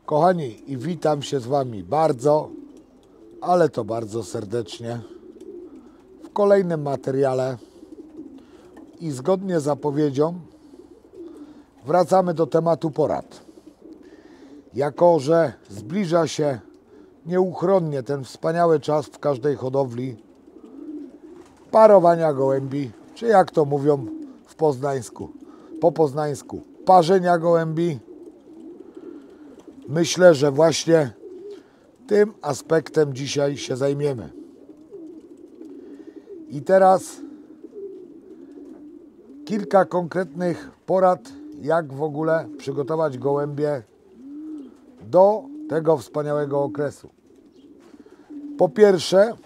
Kochani, i witam się z Wami bardzo, ale to bardzo serdecznie w kolejnym materiale i zgodnie z zapowiedzią wracamy do tematu porad. Jako że zbliża się nieuchronnie ten wspaniały czas w każdej hodowli parowania gołębi, czy jak to mówią po poznańsku, parzenia gołębi. Myślę, że właśnie tym aspektem dzisiaj się zajmiemy. I teraz kilka konkretnych porad, jak w ogóle przygotować gołębie do tego wspaniałego okresu. Po pierwsze,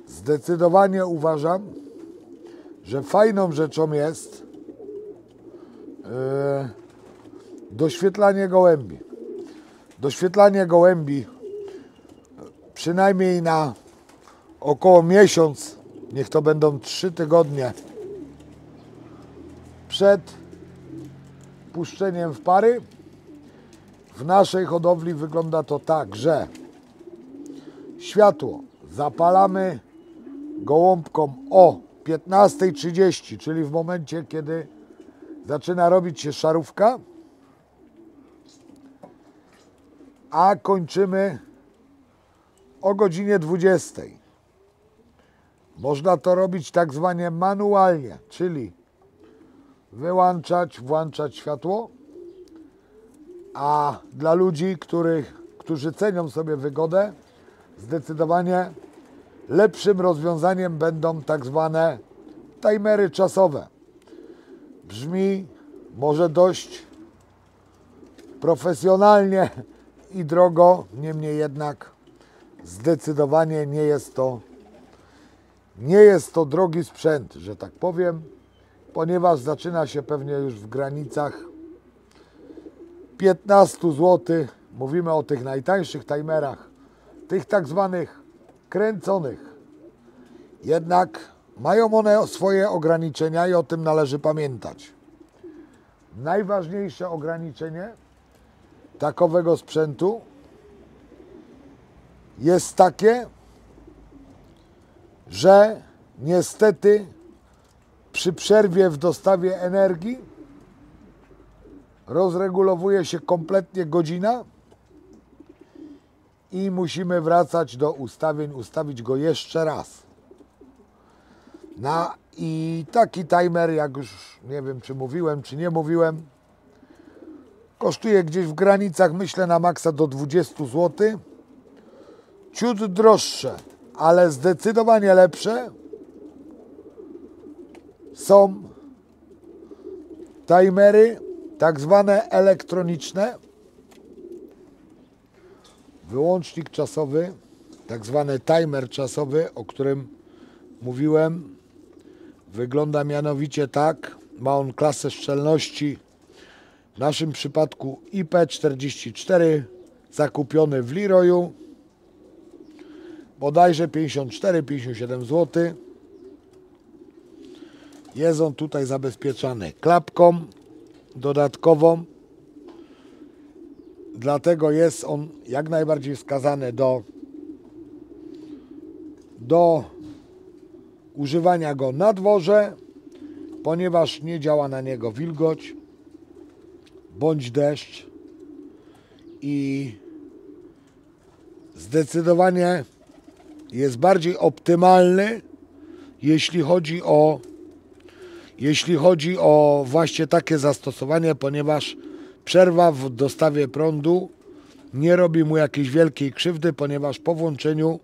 zdecydowanie uważam, że fajną rzeczą jest doświetlanie gołębi. Doświetlanie gołębi przynajmniej na około miesiąc, niech to będą 3 tygodnie przed puszczeniem w pary. W naszej hodowli wygląda to tak, że światło zapalamy gołąbkom o 15:30, czyli w momencie, kiedy zaczyna robić się szarówka, a kończymy o godzinie 20. Można to robić tak zwanie manualnie, czyli wyłączać, włączać światło, a dla ludzi, którzy cenią sobie wygodę, zdecydowanie lepszym rozwiązaniem będą tak zwane timery czasowe. Brzmi może dość profesjonalnie i drogo, niemniej jednak zdecydowanie nie jest to drogi sprzęt, że tak powiem, ponieważ zaczyna się pewnie już w granicach 15 zł. Mówimy o tych najtańszych timerach, tych tak zwanych kręconych. Jednak mają one swoje ograniczenia i o tym należy pamiętać. Najważniejsze ograniczenie takowego sprzętu jest takie, że niestety przy przerwie w dostawie energii rozregulowuje się kompletnie godzina i musimy wracać do ustawień, ustawić go jeszcze raz. I taki timer, jak już nie wiem, czy mówiłem, czy nie mówiłem, kosztuje gdzieś w granicach, myślę, na maksa do 20 zł. Ciut droższe, ale zdecydowanie lepsze są timery tak zwane elektroniczne. Wyłącznik czasowy, tak zwany timer czasowy, o którym mówiłem, wygląda mianowicie tak. Ma on klasę szczelności, w naszym przypadku IP44, zakupiony w Leroyu, bodajże 54-57 zł. Jest on tutaj zabezpieczany klapką dodatkową, dlatego jest on jak najbardziej wskazany do używania go na dworze, ponieważ nie działa na niego wilgoć bądź deszcz i zdecydowanie jest bardziej optymalny, jeśli chodzi o właśnie takie zastosowanie, ponieważ przerwa w dostawie prądu nie robi mu jakiejś wielkiej krzywdy, ponieważ po włączeniu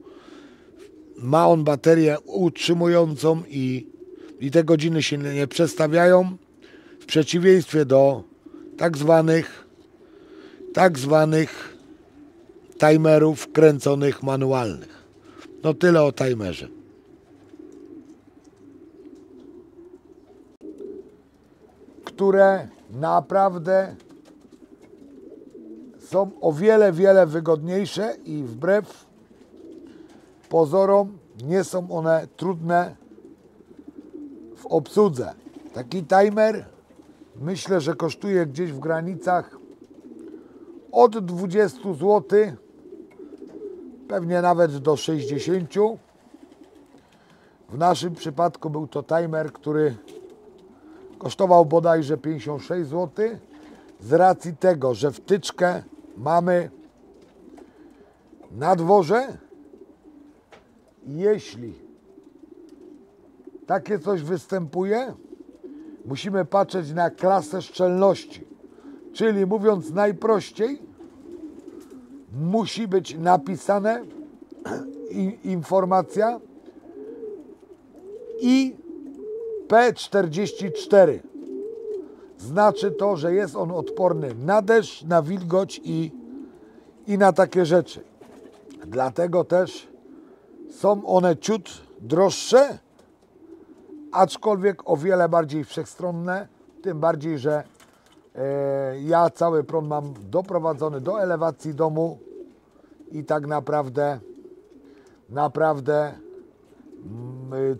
ma on baterię utrzymującą i te godziny się nie przestawiają, w przeciwieństwie do tak zwanych timerów kręconych manualnych. No tyle o timerze. Które naprawdę są o wiele wygodniejsze i wbrew pozorom nie są one trudne w obsłudze. Taki timer Myślę, że kosztuje gdzieś w granicach od 20 zł, pewnie nawet do 60. W naszym przypadku był to timer, który kosztował bodajże 56 zł. Z racji tego, że wtyczkę mamy na dworze, jeśli takie coś występuje, musimy patrzeć na klasę szczelności. Czyli mówiąc najprościej, musi być napisane informacja IP44. Znaczy to, że jest on odporny na deszcz, na wilgoć i na takie rzeczy. Dlatego też są one ciut droższe, aczkolwiek o wiele bardziej wszechstronne, tym bardziej, że ja cały prąd mam doprowadzony do elewacji domu i tak naprawdę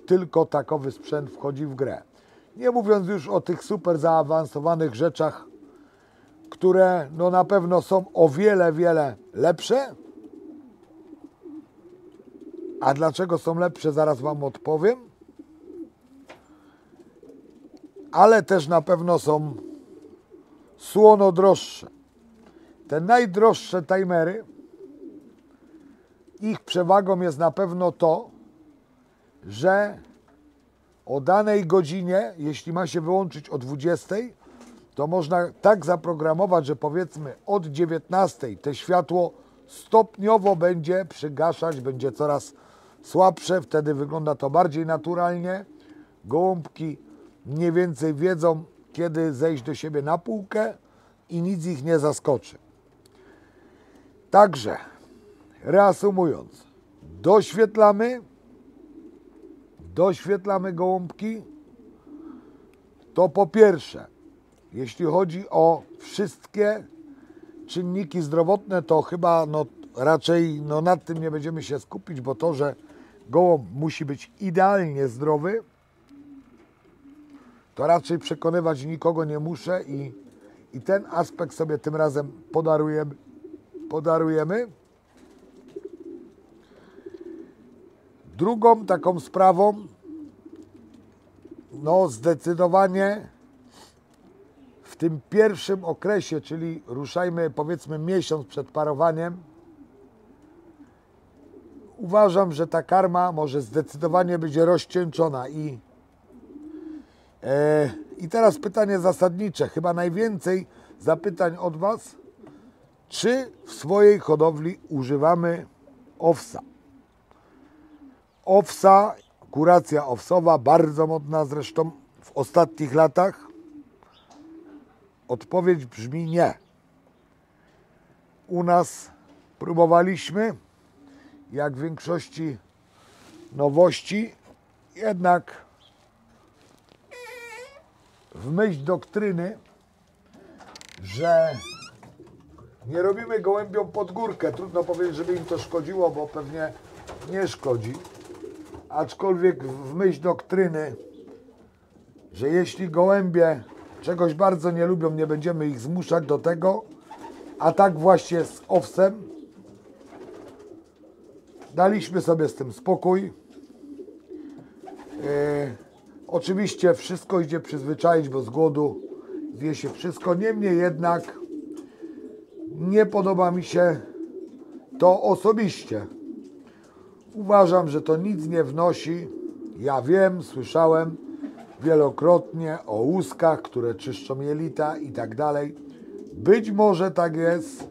tylko takowy sprzęt wchodzi w grę. Nie mówiąc już o tych super zaawansowanych rzeczach, które no na pewno są o wiele, wiele lepsze. A dlaczego są lepsze, zaraz Wam odpowiem. Ale też na pewno są słono droższe. Te najdroższe timery, ich przewagą jest na pewno to, że o danej godzinie, jeśli ma się wyłączyć o 20, to można tak zaprogramować, że powiedzmy od 19 te światło stopniowo będzie przygaszać, będzie coraz słabsze, wtedy wygląda to bardziej naturalnie. Gołąbki mniej więcej wiedzą, kiedy zejść do siebie na półkę i nic ich nie zaskoczy. Także, reasumując, doświetlamy gołąbki, to po pierwsze, jeśli chodzi o wszystkie czynniki zdrowotne, to chyba raczej nad tym nie będziemy się skupić, bo to, że gołąb musi być idealnie zdrowy, to raczej przekonywać nikogo nie muszę i ten aspekt sobie tym razem podarujemy. Drugą taką sprawą, zdecydowanie w tym pierwszym okresie, czyli ruszajmy powiedzmy miesiąc przed parowaniem, uważam, że ta karma może zdecydowanie być rozcieńczona i teraz pytanie zasadnicze, chyba najwięcej zapytań od Was, czy w swojej hodowli używamy owsa? Owsa, kuracja owsowa, bardzo modna zresztą w ostatnich latach. Odpowiedź brzmi nie. U nas próbowaliśmy, jak w większości nowości, jednak w myśl doktryny, że nie robimy gołębiom pod górkę. Trudno powiedzieć, żeby im to szkodziło, bo pewnie nie szkodzi. Aczkolwiek w myśl doktryny, że jeśli gołębie czegoś bardzo nie lubią, nie będziemy ich zmuszać do tego, a tak właśnie z owsem, daliśmy sobie z tym spokój. Oczywiście wszystko idzie przyzwyczaić, bo z głodu zje się wszystko. Niemniej jednak nie podoba mi się to osobiście. Uważam, że to nic nie wnosi. Ja wiem, słyszałem wielokrotnie o łuskach, które czyszczą jelita i tak dalej. Być może tak jest,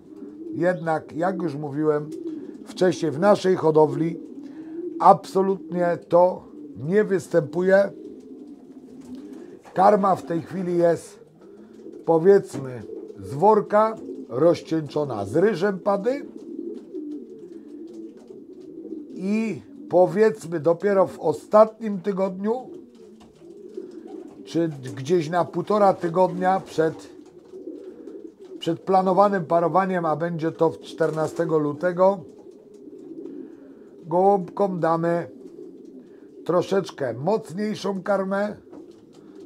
jednak jak już mówiłem wcześniej, w naszej hodowli absolutnie to nie występuje. Karma w tej chwili jest, powiedzmy, z worka rozcieńczona z ryżem pady i powiedzmy dopiero w ostatnim tygodniu, czy gdzieś na 1,5 tygodnia przed planowanym parowaniem, a będzie to 14 lutego, gołąbkom damy troszeczkę mocniejszą karmę,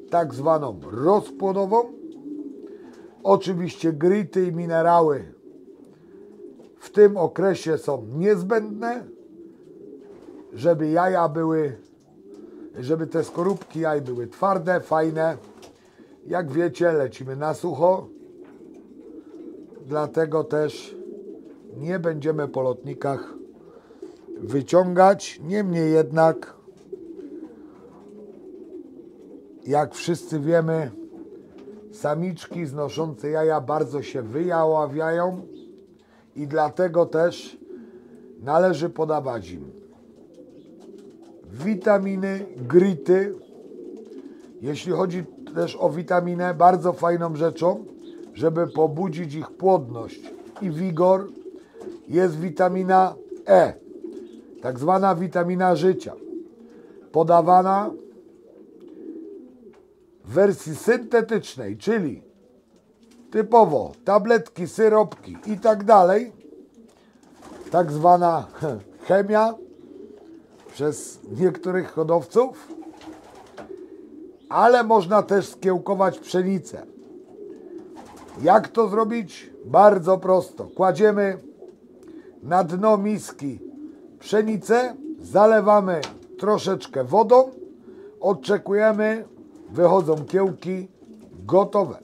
tak zwaną rozpłodową, Oczywiście gryty i minerały w tym okresie są niezbędne, żeby jaja były, żeby te skorupki jaj były twarde, fajne. Jak wiecie, lecimy na sucho, dlatego też nie będziemy po lotnikach wyciągać. Niemniej jednak, jak wszyscy wiemy, samiczki znoszące jaja bardzo się wyjaławiają i dlatego też należy podawać im witaminy, grity. Jeśli chodzi też o witaminę, bardzo fajną rzeczą, żeby pobudzić ich płodność i wigor, jest witamina E, tak zwana witamina życia, podawana w wersji syntetycznej, czyli typowo tabletki, syropki i tak dalej, tak zwana chemia przez niektórych hodowców, ale można też skiełkować pszenicę. Jak to zrobić? Bardzo prosto. Kładziemy na dno miski pszenicę, zalewamy troszeczkę wodą, odczekujemy, wychodzą kiełki gotowe.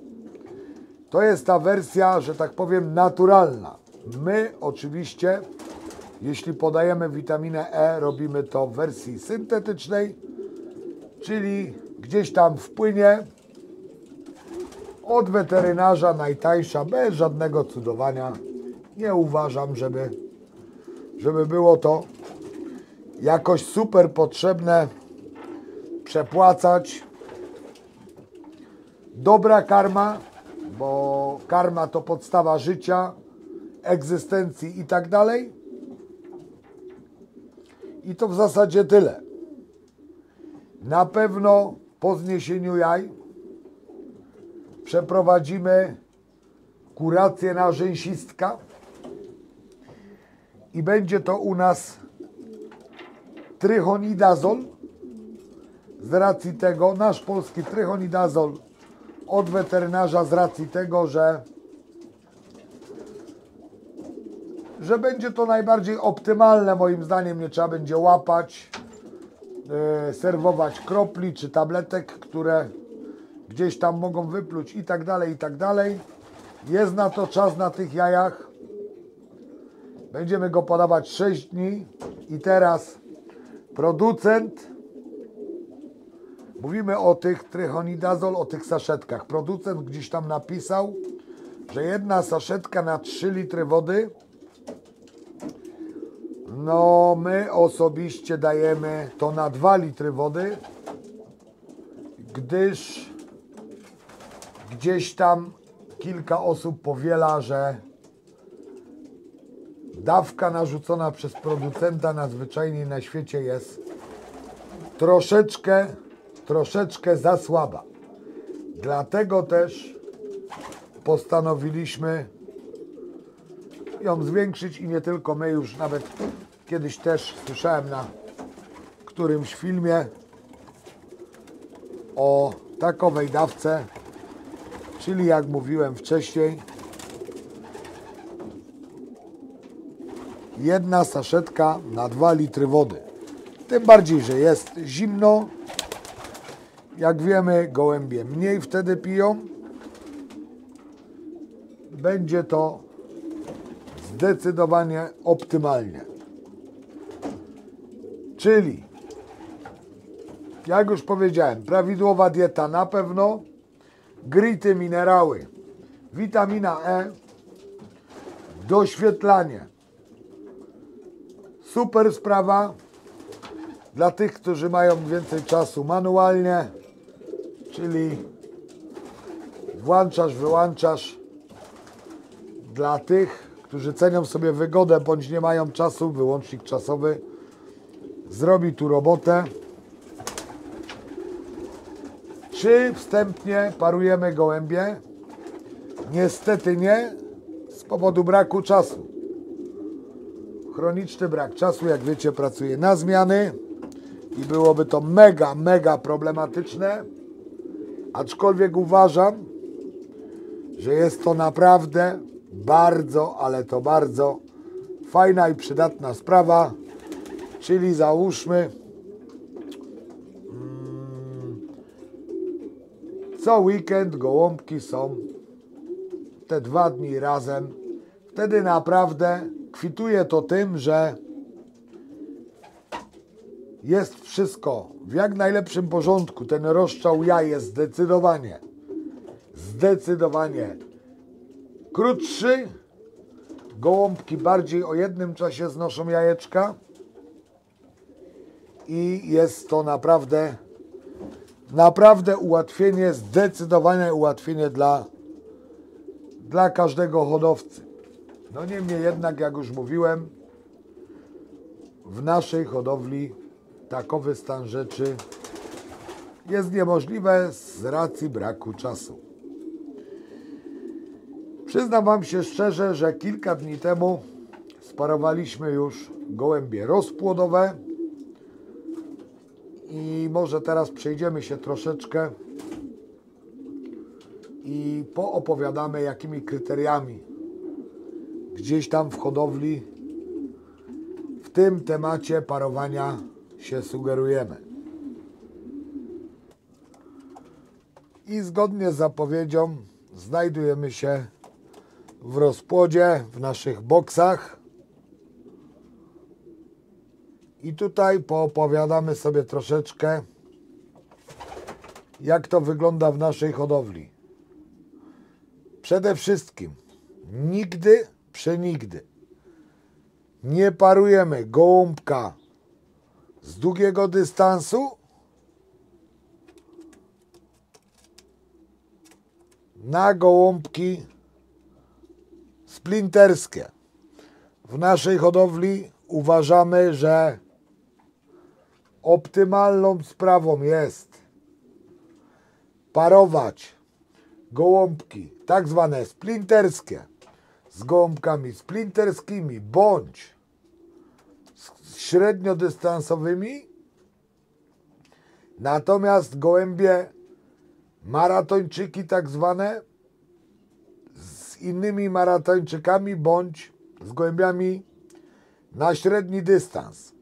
To jest ta wersja, że tak powiem, naturalna. My oczywiście, jeśli podajemy witaminę E, robimy to w wersji syntetycznej, czyli gdzieś tam wpłynie od weterynarza, najtańsza, bez żadnego cudowania. Nie uważam, żeby było to jakoś super potrzebne przepłacać. Dobra karma, bo karma to podstawa życia, egzystencji i tak dalej. I to w zasadzie tyle. Na pewno po zniesieniu jaj przeprowadzimy kurację na rzęsistka i będzie to u nas trychonidazol. Z racji tego, nasz polski trychonidazol od weterynarza, z racji tego, że będzie to najbardziej optymalne, moim zdaniem. Nie trzeba będzie łapać, serwować kropli czy tabletek, które gdzieś tam mogą wypluć i tak dalej, i tak dalej. Jest na to czas na tych jajach. Będziemy go podawać 6 dni i teraz producent, mówimy o tych trychonidazol, o tych saszetkach. Producent gdzieś tam napisał, że jedna saszetka na 3 litry wody. No, my osobiście dajemy to na 2 litry wody, gdyż gdzieś tam kilka osób powiela, że dawka narzucona przez producenta najzwyczajniej na świecie jest troszeczkę za słaba. Dlatego też postanowiliśmy ją zwiększyć i nie tylko my, już nawet kiedyś też słyszałem na którymś filmie o takowej dawce, czyli jak mówiłem wcześniej, jedna saszetka na 2 litry wody. Tym bardziej, że jest zimno. Jak wiemy, gołębie mniej wtedy piją. Będzie to zdecydowanie optymalnie. Czyli, jak już powiedziałem, prawidłowa dieta na pewno, grity, minerały, witamina E, doświetlanie. Super sprawa dla tych, którzy mają więcej czasu manualnie, czyli włączasz, wyłączasz. Dla tych, którzy cenią sobie wygodę bądź nie mają czasu, wyłącznik czasowy zrobi tu robotę. Czy wstępnie parujemy gołębie? Niestety nie, z powodu braku czasu. Chroniczny brak czasu, jak wiecie, pracuję na zmiany i byłoby to mega problematyczne, aczkolwiek uważam, że jest to naprawdę bardzo, ale to bardzo fajna i przydatna sprawa, czyli załóżmy co weekend gołąbki są te 2 dni razem. Wtedy naprawdę kwituje to tym, że jest wszystko w jak najlepszym porządku. Ten rozstrzał jaj jest zdecydowanie krótszy. Gołąbki bardziej o jednym czasie znoszą jajeczka i jest to naprawdę ułatwienie, zdecydowane ułatwienie dla każdego hodowcy. No niemniej jednak, jak już mówiłem, w naszej hodowli takowy stan rzeczy jest niemożliwe z racji braku czasu. Przyznam Wam się szczerze, że kilka dni temu sparowaliśmy już gołębie rozpłodowe i może teraz przejdziemy się troszeczkę i poopowiadamy, jakimi kryteriami gdzieś tam w hodowli w tym temacie parowania się sugerujemy. I zgodnie z zapowiedzią znajdujemy się w rozpłodzie, w naszych boksach. I tutaj poopowiadamy sobie troszeczkę, jak to wygląda w naszej hodowli. Przede wszystkim nigdy, przenigdy nie parujemy gołąbka z długiego dystansu na gołąbki splinterskie. W naszej hodowli uważamy, że optymalną sprawą jest parować gołąbki tak zwane splinterskie z gołąbkami splinterskimi bądź średniodystansowymi. Natomiast gołębie maratończyki tak zwane z innymi maratończykami bądź z gołębiami na średni dystans.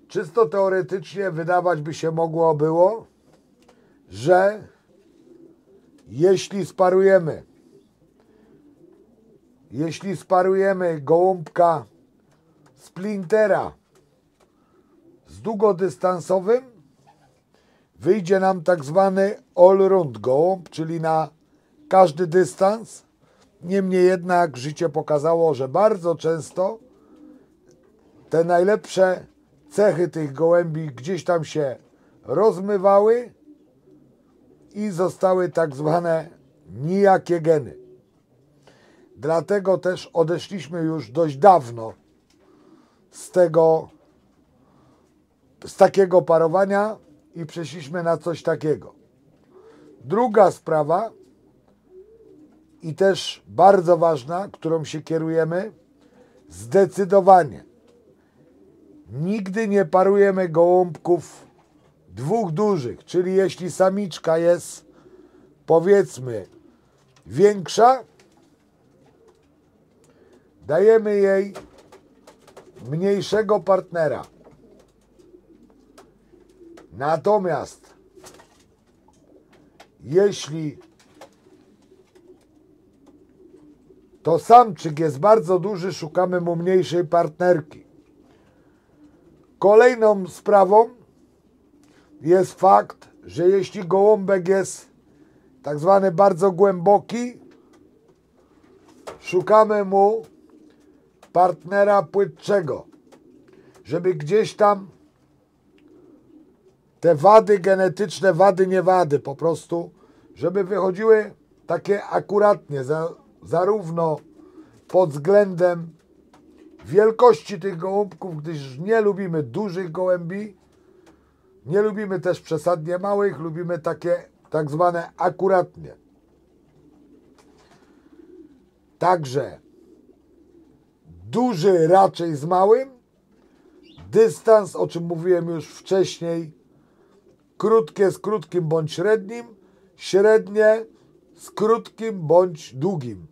Czysto teoretycznie wydawać by się było, że jeśli sparujemy gołąbka splintera z długodystansowym, wyjdzie nam tak zwany all-round gołąb, czyli na każdy dystans. Niemniej jednak życie pokazało, że bardzo często te najlepsze cechy tych gołębi gdzieś tam się rozmywały i zostały tak zwane nijakie geny. Dlatego też odeszliśmy już dość dawno z takiego parowania i przeszliśmy na coś takiego. Druga sprawa i też bardzo ważna, którą się kierujemy, zdecydowanie nigdy nie parujemy gołąbków dwóch dużych, czyli jeśli samiczka jest powiedzmy większa, dajemy jej mniejszego partnera. Natomiast jeśli to samczyk jest bardzo duży, szukamy mu mniejszej partnerki. Kolejną sprawą jest fakt, że jeśli gołąbek jest tak zwany bardzo głęboki, szukamy mu partnera płytszego, żeby gdzieś tam te wady genetyczne, nie wady po prostu, żeby wychodziły takie akuratnie, zarówno pod względem wielkości tych gołąbków, gdyż nie lubimy dużych gołębi, nie lubimy też przesadnie małych, lubimy takie tak zwane akuratnie. Także duży raczej z małym, dystans, o czym mówiłem już wcześniej, krótkie z krótkim bądź średnim, średnie z krótkim bądź długim.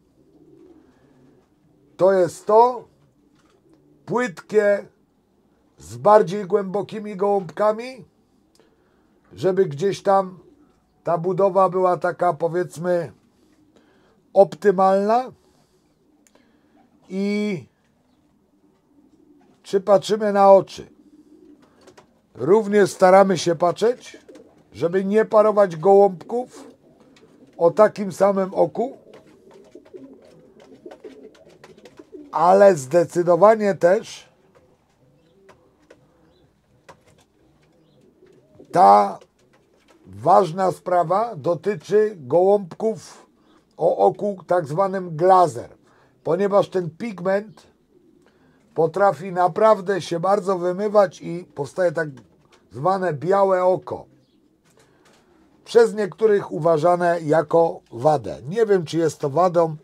To jest to, płytkie z bardziej głębokimi gołąbkami, żeby gdzieś tam ta budowa była taka, powiedzmy, optymalna. I czy patrzymy na oczy? Również staramy się patrzeć, żeby nie parować gołąbków o takim samym oku, ale zdecydowanie też ta ważna sprawa dotyczy gołąbków o oku tak zwanym glazer, ponieważ ten pigment potrafi naprawdę się bardzo wymywać i powstaje tak zwane białe oko. Przez niektórych uważane jako wadę. Nie wiem, czy jest to wadą,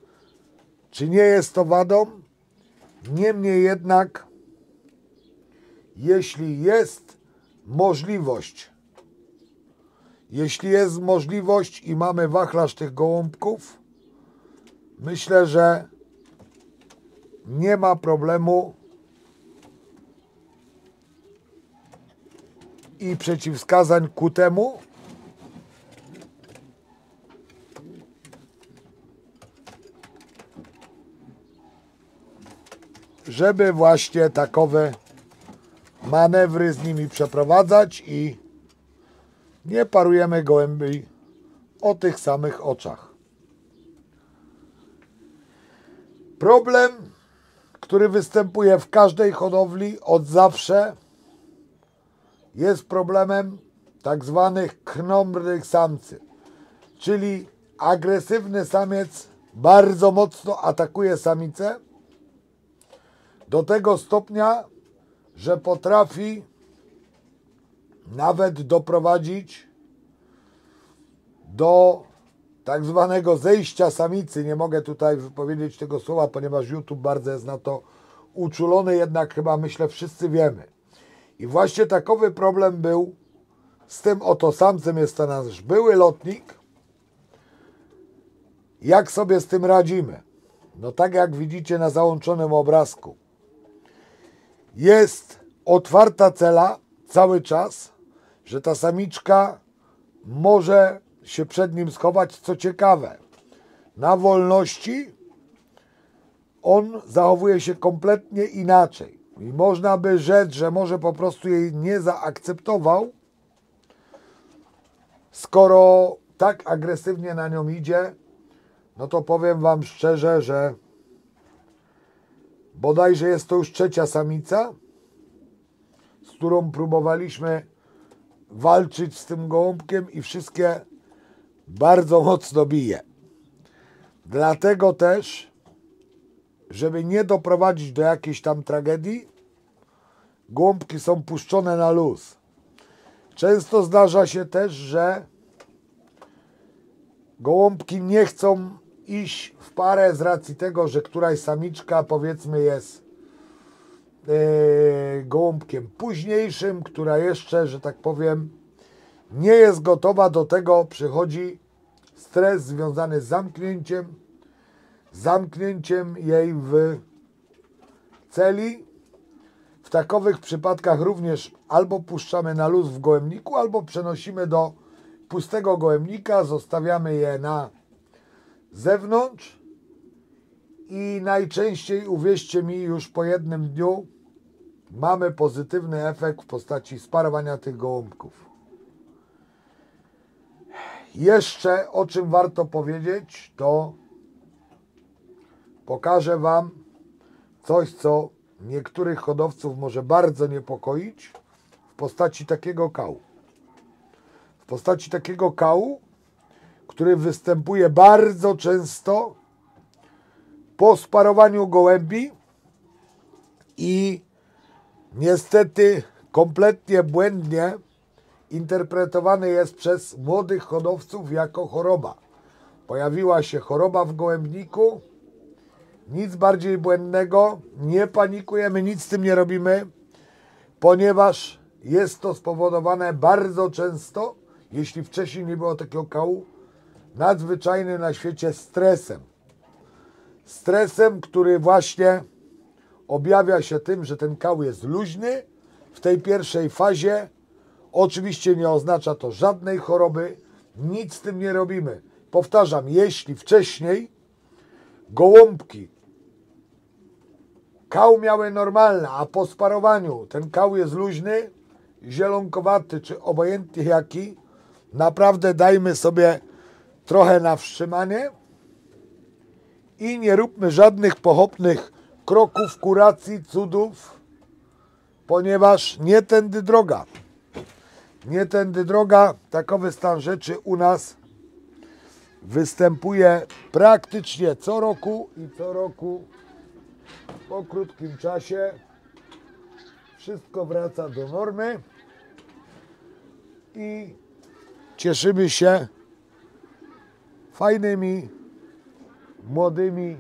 czy nie jest to wadą. Niemniej jednak, jeśli jest możliwość i mamy wachlarz tych gołąbków, myślę, że nie ma problemu i przeciwwskazań ku temu, żeby właśnie takowe manewry z nimi przeprowadzać i nie parujemy gołębi o tych samych oczach. Problem, który występuje w każdej hodowli od zawsze, jest problemem tak zwanych krnąbrnych samcy, czyli agresywny samiec bardzo mocno atakuje samicę do tego stopnia, że potrafi nawet doprowadzić do tak zwanego zejścia samicy. Nie mogę tutaj wypowiedzieć tego słowa, ponieważ YouTube bardzo jest na to uczulony, jednak chyba myślę wszyscy wiemy. I właśnie takowy problem był z tym oto samcem, jest to nasz były lotnik. Jak sobie z tym radzimy? No tak jak widzicie na załączonym obrazku. Jest otwarta cela cały czas, że ta samiczka może się przed nim schować. Co ciekawe, na wolności on zachowuje się kompletnie inaczej. I można by rzec, że może po prostu jej nie zaakceptował, skoro tak agresywnie na nią idzie. No to powiem wam szczerze, że bodajże jest to już trzecia samica, z którą próbowaliśmy walczyć z tym gołąbkiem i wszystkie bardzo mocno bije. Dlatego też, żeby nie doprowadzić do jakiejś tam tragedii, gołąbki są puszczone na luz. Często zdarza się też, że gołąbki nie chcą iść w parę z racji tego, że któraś samiczka, powiedzmy, jest gołąbkiem późniejszym, która jeszcze, że tak powiem, nie jest gotowa do tego. Przychodzi stres związany z zamknięciem jej w celi. W takowych przypadkach również albo puszczamy na luz w gołębniku, albo przenosimy do pustego gołębnika, zostawiamy je na zewnątrz i najczęściej, uwierzcie mi, już po jednym dniu mamy pozytywny efekt w postaci sparowania tych gołąbków. Jeszcze o czym warto powiedzieć, to pokażę wam coś, co niektórych hodowców może bardzo niepokoić w postaci takiego kału. W postaci takiego kału, który występuje bardzo często po sparowaniu gołębi i niestety kompletnie błędnie interpretowany jest przez młodych hodowców jako choroba. Pojawiła się choroba w gołębniku, nic bardziej błędnego, nie panikujemy, nic z tym nie robimy, ponieważ jest to spowodowane bardzo często, jeśli wcześniej nie było takiego kału, nadzwyczajnym na świecie stresem. Stresem, który właśnie objawia się tym, że ten kał jest luźny w tej pierwszej fazie. Oczywiście nie oznacza to żadnej choroby, nic z tym nie robimy. Powtarzam, jeśli wcześniej gołąbki kał miały normalne, a po sparowaniu ten kał jest luźny, zielonkowaty czy obojętnie jaki, naprawdę dajmy sobie trochę na wstrzymanie i nie róbmy żadnych pochopnych kroków, kuracji, cudów, ponieważ nie tędy droga. Nie tędy droga, takowy stan rzeczy u nas występuje praktycznie co roku i co roku po krótkim czasie wszystko wraca do normy i cieszymy się fajnymi, młodymi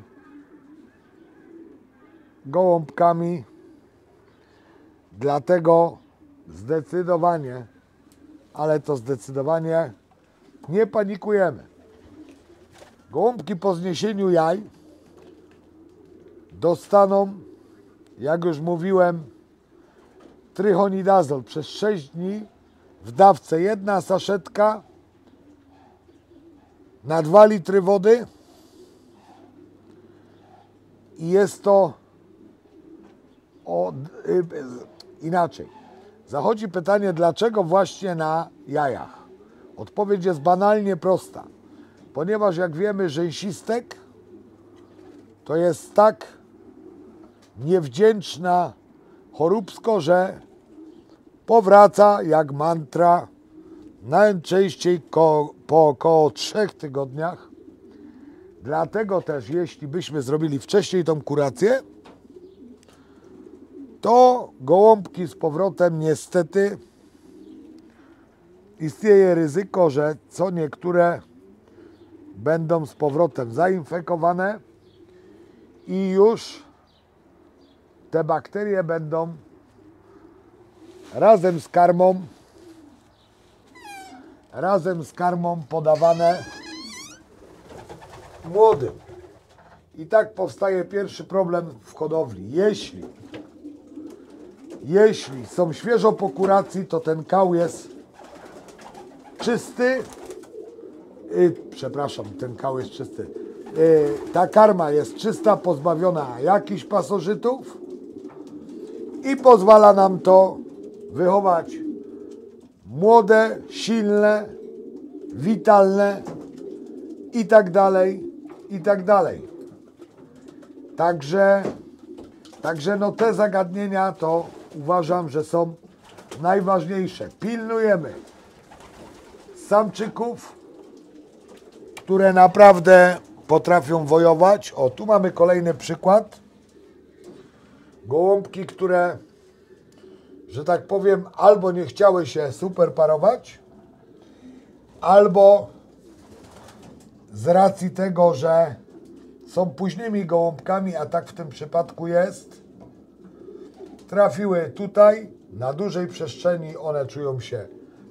gołąbkami. Dlatego zdecydowanie, ale to zdecydowanie nie panikujemy. Gołąbki po zniesieniu jaj dostaną, jak już mówiłem, trychonidazol przez 6 dni w dawce 1 saszetka na 2 litry wody i jest to inaczej. Zachodzi pytanie, dlaczego właśnie na jajach? Odpowiedź jest banalnie prosta. Ponieważ jak wiemy, rzęsistek to jest tak niewdzięczna choróbsko, że powraca jak mantra najczęściej po około 3 tygodniach. Dlatego też, jeśli byśmy zrobili wcześniej tą kurację, to gołąbki z powrotem niestety istnieje ryzyko, że co niektóre będą z powrotem zainfekowane i już te bakterie będą razem z karmą podawane młodym. I tak powstaje pierwszy problem w hodowli. Jeśli są świeżo po kuracji, to ten kał jest czysty. Ten kał jest czysty. Ta karma jest czysta, pozbawiona jakichś pasożytów i pozwala nam to wychować młode, silne, witalne i tak dalej, i tak dalej. Także no te zagadnienia to uważam, że są najważniejsze. Pilnujemy samczyków, które naprawdę potrafią wojować. O, tu mamy kolejny przykład. Gołąbki, które, że tak powiem, albo nie chciały się super parować, albo z racji tego, że są późnymi gołąbkami, a tak w tym przypadku jest, trafiły tutaj, na dużej przestrzeni one czują się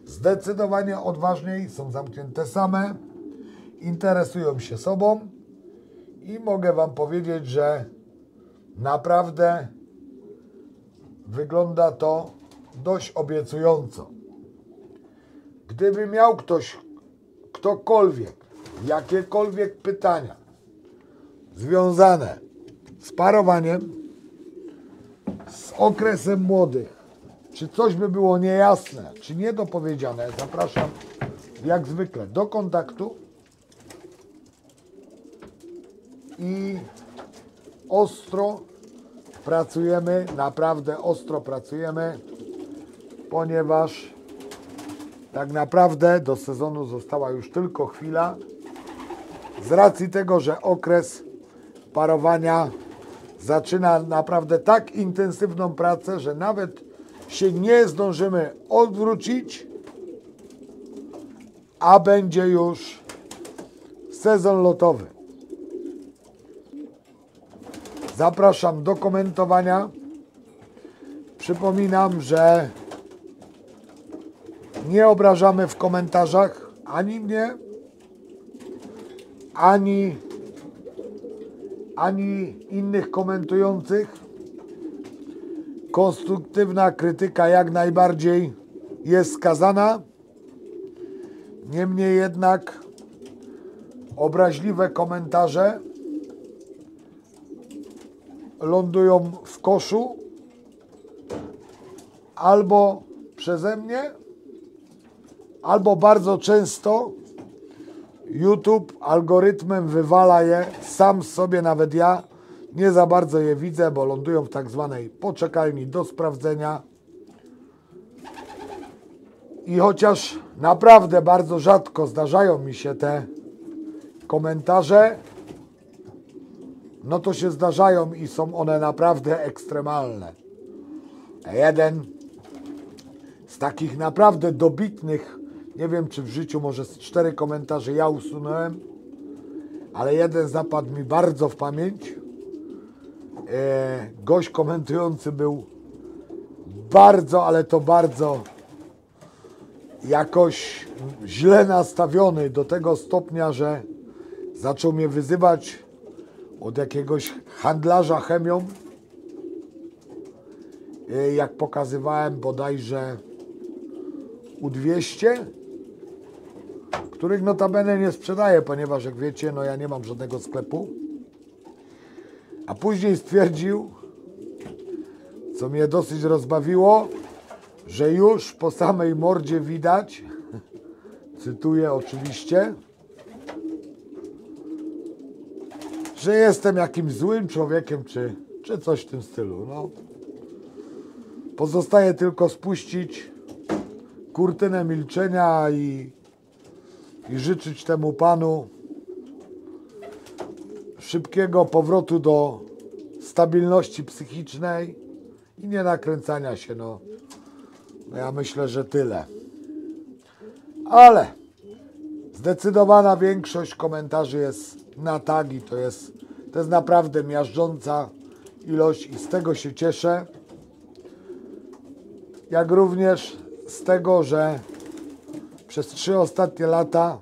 zdecydowanie odważniej, są zamknięte same, interesują się sobą i mogę Wam powiedzieć, że naprawdę wygląda to dość obiecująco. Gdyby miał ktokolwiek, jakiekolwiek pytania związane z parowaniem, z okresem młodych, czy coś by było niejasne, czy niedopowiedziane, zapraszam jak zwykle do kontaktu i ostro pracujemy, naprawdę ostro pracujemy, ponieważ tak naprawdę do sezonu została już tylko chwila. Z racji tego, że okres parowania zaczyna naprawdę tak intensywną pracę, że nawet się nie zdążymy odwrócić, a będzie już sezon lotowy. Zapraszam do komentowania. Przypominam, że nie obrażamy w komentarzach ani mnie, ani innych komentujących. Konstruktywna krytyka jak najbardziej jest skazana. Niemniej jednak obraźliwe komentarze lądują w koszu albo przeze mnie, albo bardzo często YouTube algorytmem wywala je, sam sobie nawet ja nie za bardzo je widzę, bo lądują w tak zwanej poczekalni do sprawdzenia. I chociaż naprawdę bardzo rzadko zdarzają mi się te komentarze, no to się zdarzają i są one naprawdę ekstremalne. Jeden z takich naprawdę dobitnych, nie wiem czy w życiu może z 4 komentarze ja usunąłem, ale jeden zapadł mi bardzo w pamięć. Gość komentujący był bardzo, ale to bardzo jakoś źle nastawiony do tego stopnia, że zaczął mnie wyzywać od jakiegoś handlarza chemią, jak pokazywałem bodajże U200, których notabene nie sprzedaję, ponieważ jak wiecie, no ja nie mam żadnego sklepu. A później stwierdził, co mnie dosyć rozbawiło, że już po samej mordzie widać, cytuję oczywiście, że jestem jakimś złym człowiekiem, czy coś w tym stylu. No. Pozostaje tylko spuścić kurtynę milczenia i życzyć temu panu szybkiego powrotu do stabilności psychicznej i nie nakręcania się. No ja myślę, że tyle. Ale zdecydowana większość komentarzy jest na tagi. To jest naprawdę miażdżąca ilość i z tego się cieszę. Jak również z tego, że przez 3 ostatnie lata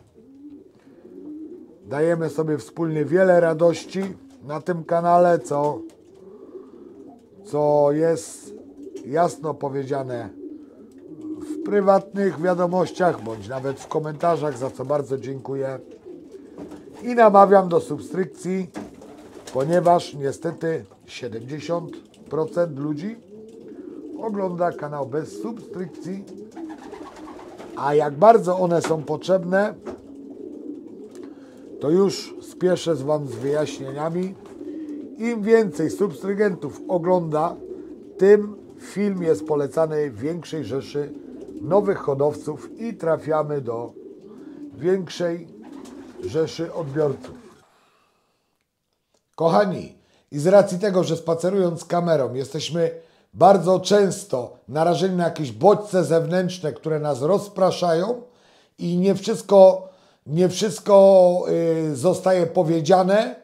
dajemy sobie wspólnie wiele radości na tym kanale, co jest jasno powiedziane w prywatnych wiadomościach, bądź nawet w komentarzach, za co bardzo dziękuję. I namawiam do subskrypcji, ponieważ niestety 70% ludzi ogląda kanał bez subskrypcji, a jak bardzo one są potrzebne, to już spieszę z Wam z wyjaśnieniami. Im więcej subskrybentów ogląda, tym film jest polecany większej rzeszy nowych hodowców i trafiamy do większej rzeszy odbiorców. Kochani, i z racji tego, że spacerując kamerą jesteśmy bardzo często narażeni na jakieś bodźce zewnętrzne, które nas rozpraszają i nie wszystko zostaje powiedziane,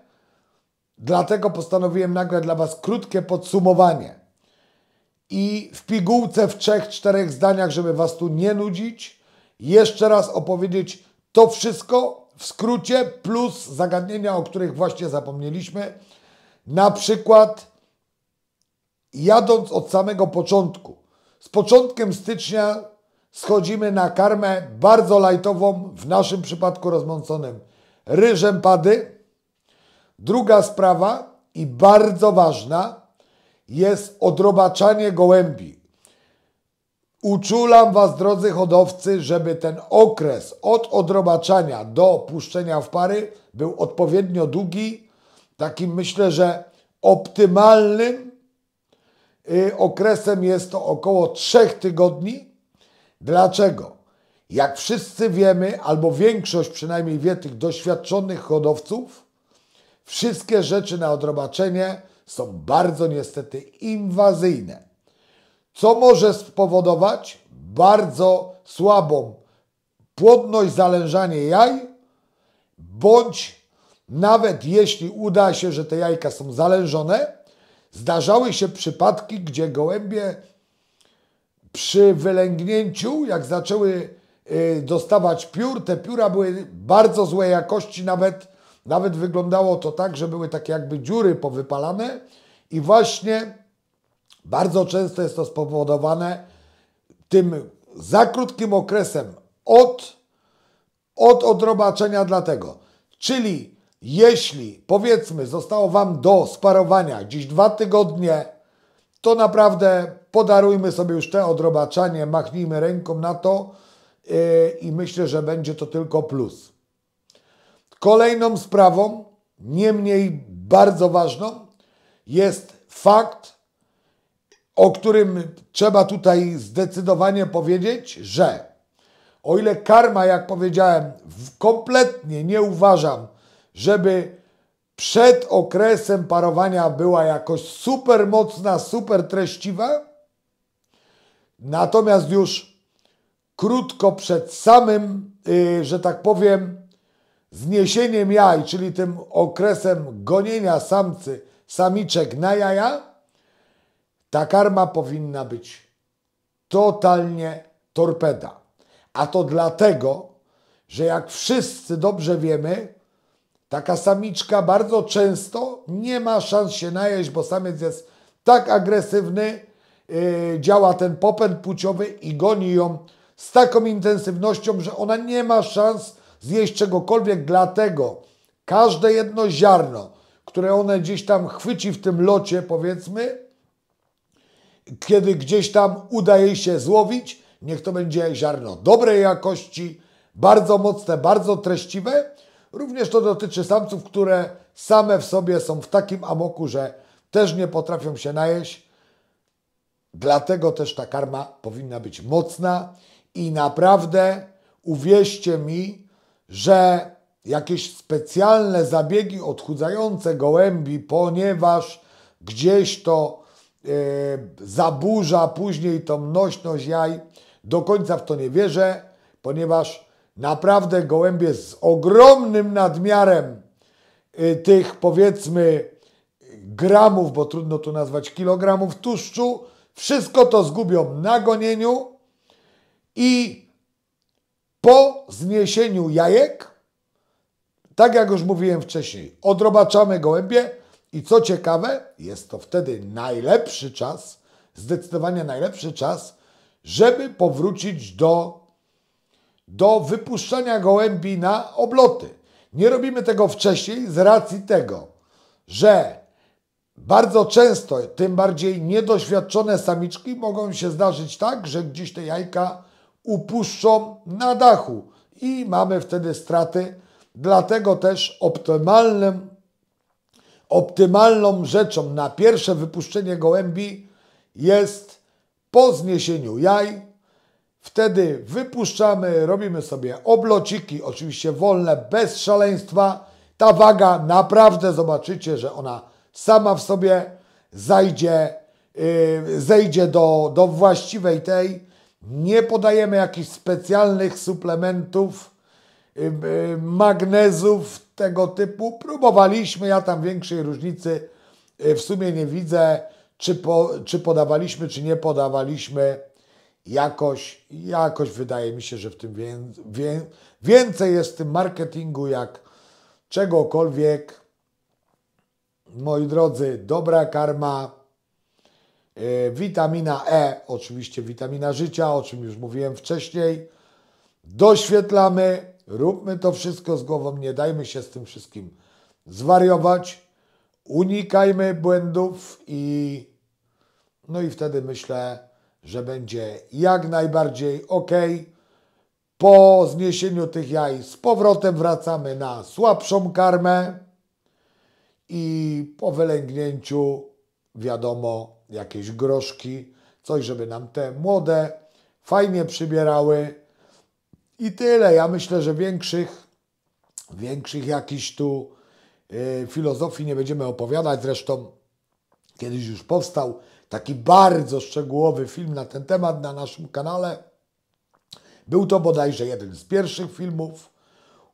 dlatego postanowiłem nagrać dla Was krótkie podsumowanie. I w pigułce w 3-4 zdaniach, żeby Was tu nie nudzić, jeszcze raz opowiedzieć to wszystko w skrócie, plus zagadnienia, o których właśnie zapomnieliśmy. Na przykład jadąc od samego początku. Z początkiem stycznia schodzimy na karmę bardzo lajtową, w naszym przypadku rozmąconym ryżem pady. Druga sprawa i bardzo ważna jest odrobaczanie gołębi. Uczulam Was, drodzy hodowcy, żeby ten okres od odrobaczania do puszczenia w pary był odpowiednio długi. Takim myślę, że optymalnym okresem jest to około 3 tygodni. Dlaczego? Jak wszyscy wiemy, albo większość przynajmniej wie tych doświadczonych hodowców, wszystkie rzeczy na odrobaczenie są bardzo niestety inwazyjne, co może spowodować bardzo słabą płodność, zalężanie jaj, bądź nawet jeśli uda się, że te jajka są zalężone, zdarzały się przypadki, gdzie gołębie przy wylęgnięciu, jak zaczęły dostawać piór, te pióra były bardzo złej jakości, nawet Nawet wyglądało to tak, że były takie jakby dziury powypalane i właśnie bardzo często jest to spowodowane tym za krótkim okresem od odrobaczenia dlatego. Czyli jeśli powiedzmy zostało Wam do sparowania gdzieś 2 tygodnie, to naprawdę podarujmy sobie już te odrobaczanie, machnijmy ręką na to i myślę, że będzie to tylko plus. Kolejną sprawą, nie mniej bardzo ważną, jest fakt, o którym trzeba tutaj zdecydowanie powiedzieć, że o ile karma, jak powiedziałem, kompletnie nie uważam, żeby przed okresem parowania była jakoś super mocna, super treściwa, natomiast już krótko przed samym, że tak powiem, zniesieniem jaj, czyli tym okresem gonienia samiczek na jaja, ta karma powinna być totalnie torpeda. A to dlatego, że jak wszyscy dobrze wiemy, taka samiczka bardzo często nie ma szans się najeść, bo samiec jest tak agresywny, działa ten popęd płciowy i goni ją z taką intensywnością, że ona nie ma szans zjeść czegokolwiek, dlatego każde jedno ziarno, które ona gdzieś tam chwyci w tym locie, powiedzmy, kiedy gdzieś tam uda jej się złowić, niech to będzie ziarno dobrej jakości, bardzo mocne, bardzo treściwe. Również to dotyczy samców, które same w sobie są w takim amoku, że też nie potrafią się najeść. Dlatego też ta karma powinna być mocna i naprawdę uwierzcie mi, że jakieś specjalne zabiegi odchudzające gołębi, ponieważ gdzieś to zaburza później tą nośność jaj, do końca w to nie wierzę, ponieważ naprawdę gołębie z ogromnym nadmiarem tych, powiedzmy, gramów, bo trudno tu nazwać kilogramów tłuszczu, wszystko to zgubią na gonieniu i po zniesieniu jajek, tak jak już mówiłem wcześniej, odrobaczamy gołębie i co ciekawe, jest to wtedy najlepszy czas, zdecydowanie najlepszy czas, żeby powrócić do wypuszczania gołębi na obloty. Nie robimy tego wcześniej z racji tego, że bardzo często, tym bardziej niedoświadczone samiczki mogą się zdarzyć tak, że gdzieś te jajka upuszczą na dachu i mamy wtedy straty. Dlatego też optymalną rzeczą na pierwsze wypuszczenie gołębi jest po zniesieniu jaj. Wtedy wypuszczamy, robimy sobie oblociki, oczywiście wolne, bez szaleństwa. Ta waga naprawdę zobaczycie, że ona sama w sobie zejdzie do właściwej tej. Nie podajemy jakichś specjalnych suplementów, magnezów tego typu. Próbowaliśmy, ja tam większej różnicy w sumie nie widzę, czy podawaliśmy, czy nie podawaliśmy. Jakoś wydaje mi się, że w tym więcej jest w tym marketingu jak czegokolwiek. Moi drodzy, dobra karma, witamina E, oczywiście witamina życia, o czym już mówiłem wcześniej. Doświetlamy, róbmy to wszystko z głową, nie dajmy się z tym wszystkim zwariować, unikajmy błędów no i wtedy myślę, że będzie jak najbardziej ok. Po zniesieniu tych jaj z powrotem wracamy na słabszą karmę i po wylęgnięciu wiadomo jakieś groszki, coś żeby nam te młode fajnie przybierały i tyle. Ja myślę, że większych jakichś tu filozofii nie będziemy opowiadać. Zresztą kiedyś już powstał taki bardzo szczegółowy film na ten temat na naszym kanale. Był to bodajże jeden z pierwszych filmów.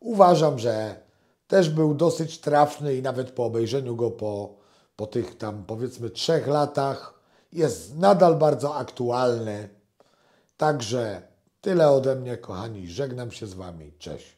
Uważam, że też był dosyć trafny i nawet po obejrzeniu go po tych tam powiedzmy 3 latach jest nadal bardzo aktualny. Także tyle ode mnie, kochani. Żegnam się z Wami. Cześć.